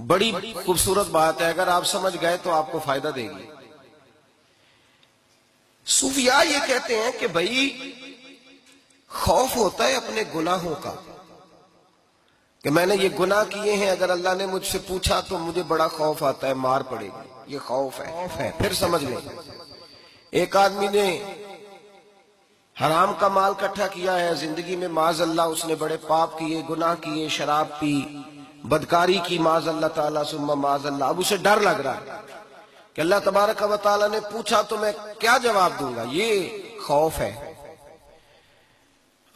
بڑی خوبصورت بات ہے، اگر آپ سمجھ گئے تو آپ کو فائدہ دے گی۔ صوفیاء یہ کہتے ہیں کہ بھائی خوف ہوتا ہے اپنے گناہوں کا، کہ میں نے یہ گناہ کیے ہیں، اگر اللہ نے مجھ سے پوچھا تو مجھے بڑا خوف آتا ہے، مار پڑے گی، یہ خوف ہے۔ پھر سمجھ لیں، ایک آدمی نے حرام کا مال اکٹھا کیا ہے زندگی میں، معاذ اللہ اس نے بڑے پاپ کیے، گناہ کیے، شراب پی، بدکاری کی، معاذ اللہ تعالیٰ ثم معاذ اللہ۔ اب اسے ڈر لگ رہا ہے کہ اللہ تبارک و تعالیٰ نے پوچھا تو میں کیا جواب دوں گا، یہ خوف ہے۔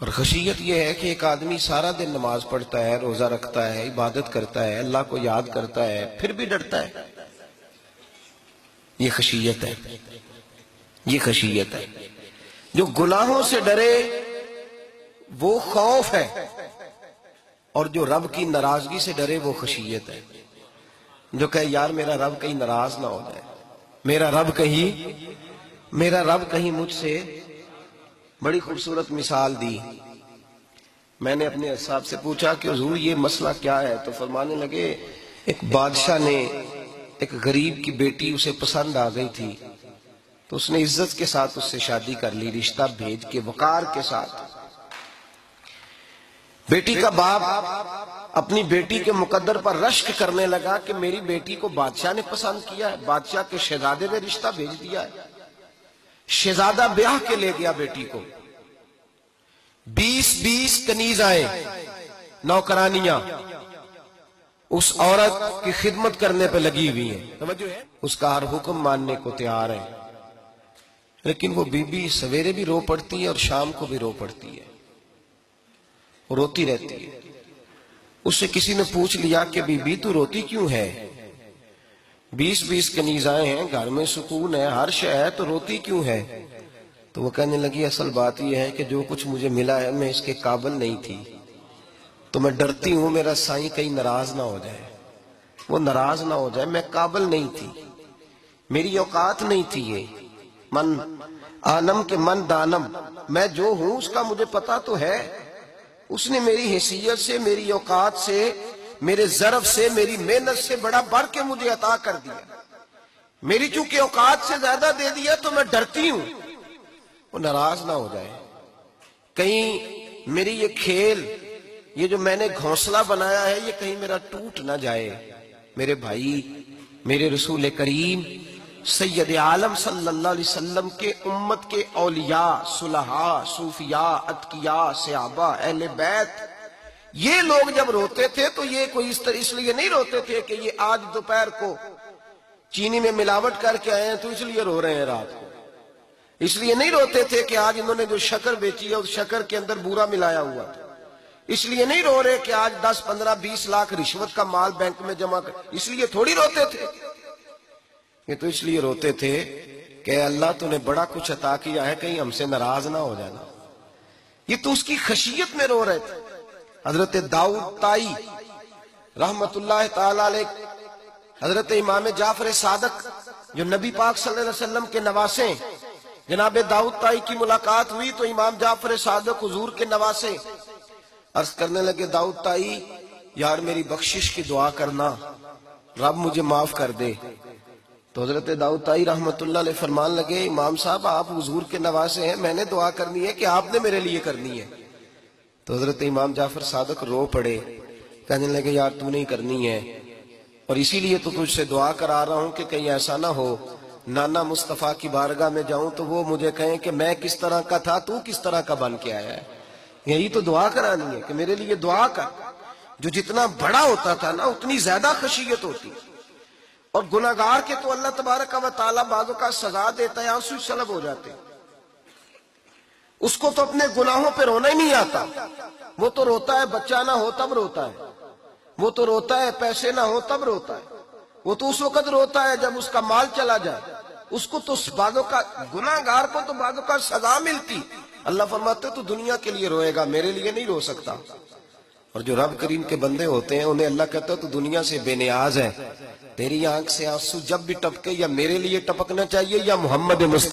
اور خشیت یہ ہے کہ ایک آدمی سارا دن نماز پڑھتا ہے، روزہ رکھتا ہے، عبادت کرتا ہے، اللہ کو یاد کرتا ہے، پھر بھی ڈرتا ہے۔ یہ خشیت ہے، یہ خشیت ہے۔ جو گناہوں سے ڈرے وہ خوف ہے، اور جو رب کی ناراضگی سے ڈرے وہ خشیت ہے۔ جو کہے یار میرا رب کہیں ناراض نہ ہو جائے، میرا رب کہیں مجھ سے۔ بڑی خوبصورت مثال دی۔ میں نے اپنے صاحب سے پوچھا کہ حضور یہ مسئلہ کیا ہے، تو فرمانے لگے ایک بادشاہ نے ایک غریب کی بیٹی اسے پسند آ گئی تھی، تو اس نے عزت کے ساتھ اس سے شادی کر لی، رشتہ بھیج کے وقار کے ساتھ۔ بیٹی کا باپ اپنی بیٹی کے مقدر پر رشک کرنے لگا کہ میری بیٹی کو بادشاہ نے پسند کیا ہے، بادشاہ کے شہزادے نے رشتہ بھیج دیا ہے۔ شہزادہ بیاہ کے لے گیا بیٹی کو، 20 کنیزائیں، نوکرانیاں اس عورت کی خدمت کرنے پہ لگی ہوئی ہیں، اس کا ہر حکم ماننے کو تیار ہے۔ لیکن وہ بی بی سویرے بھی رو پڑتی ہے اور شام کو بھی رو پڑتی ہے، روتی رہتی ہے۔ اس سے کسی نے پوچھ لیا کہ بی بی تو روتی کیوں ہے؟ 20 کنیزائیں ہیں، گھر میں سکون ہے، ہر شے ہے، تو روتی کیوں ہے؟ تو وہ کہنے لگی اصل بات یہ ہے کہ جو کچھ مجھے ملا ہے میں اس کے قابل نہیں تھی، تو میں ڈرتی ہوں میرا سائیں کہیں ناراض نہ ہو جائے، وہ ناراض نہ ہو جائے، میں قابل نہیں تھی، میری اوقات نہیں تھی۔ یہ من آنم کے من دانم، میں جو ہوں اس کا مجھے پتا تو ہے، اس نے میری حیثیت سے، میری اوقات سے، میرے ظرف سے، میری محنت سے بڑا بڑھ کے مجھے عطا کر دیا، میری چونکہ اوقات سے زیادہ دے دیا تو میں ڈرتی ہوں وہ ناراض نہ ہو جائے، کہیں میری یہ کھیل، یہ جو میں نے گھونسلہ بنایا ہے، یہ کہیں میرا ٹوٹ نہ جائے۔ میرے بھائی، میرے رسول کریم سید عالم صلی اللہ علیہ وسلم کے امت کے اولیاء، صلحاء، صوفیاء، اتقیاء، صحابہ، اہل بیت، یہ لوگ جب روتے تھے تو یہ کوئی اس لیے نہیں روتے تھے کہ یہ آج دوپہر کو چینی میں ملاوٹ کر کے آئے ہیں تو اس لیے رو رہے ہیں رات کو، اس لیے نہیں روتے تھے کہ آج انہوں نے جو شکر بیچی ہے اس شکر کے اندر بورا ملایا ہوا تھا، اس لیے نہیں رو رہے کہ آج 10 15 20 لاکھ رشوت کا مال بینک میں جمع کر، اس لیے تھوڑی روتے تھے، یہ تو اس لیے روتے تھے کہ اللہ تو نے بڑا کچھ عطا کیا ہے، کہیں ہم سے ناراض نہ ہو جانا۔ یہ تو اس کی خشیت میں رو رہے تھے۔ حضرت داؤد طائی رحمت اللہ تعالی علیہ، حضرت امام جعفر صادق جو نبی پاک صلی اللہ علیہ وسلم کے نواسے، جناب داؤد طائی کی ملاقات ہوئی تو امام جعفر صادق حضور کے نواسے عرض کرنے لگے داؤد طائی یار میری بخشش کی دعا کرنا، رب مجھے معاف کر دے۔ تو حضرت داؤد طائی رحمت اللہ علیہ فرمان لگے امام صاحب آپ حضور کے نواسے ہیں، میں نے دعا کرنی ہے کہ آپ نے میرے لیے کرنی ہے؟ تو حضرت امام جعفر صادق رو پڑے، کہنے لگے یار تو نہیں کرنی ہے، اور اسی لیے تو تجھ سے دعا کرا رہا ہوں کہ کہیں ایسا نہ ہو نانا مصطفیٰ کی بارگاہ میں جاؤں تو وہ مجھے کہیں کہ میں کس طرح کا تھا تو کس طرح کا بن کے آیا ہے۔ یہی تو دعا کرانی ہے کہ میرے لیے دعا کر۔ جو جتنا بڑا ہوتا تھا نا اتنی زیادہ خشیت ہوتی، اور گناہگار کے تو اللہ تبارک و تعالیٰ بعضوں کا سزا دیتا ہے، آنسو سلب ہو جاتے، اس کو تو اپنے گناہوں پہ رونا ہی نہیں آتا، وہ تو روتا ہے بچہ نہ ہو تب روتا ہے، وہ تو روتا ہے پیسے نہ ہو تب روتا ہے، وہ تو اس وقت روتا ہے جب اس کا مال چلا جائے، اس کو تو بعضوں کا گناہگار کو تو بعضوں کا سزا ملتی، اللہ فرماتے تو دنیا کے لیے روئے گا، میرے لیے نہیں رو سکتا۔ اور جو رب کریم کے بندے ہوتے ہیں انہیں اللہ کہتا ہے تو دنیا سے بے نیاز ہے، تیری آنکھ سے آنسو جب بھی ٹپکے یا میرے لیے ٹپکنا چاہیے یا محمد مصطفیٰ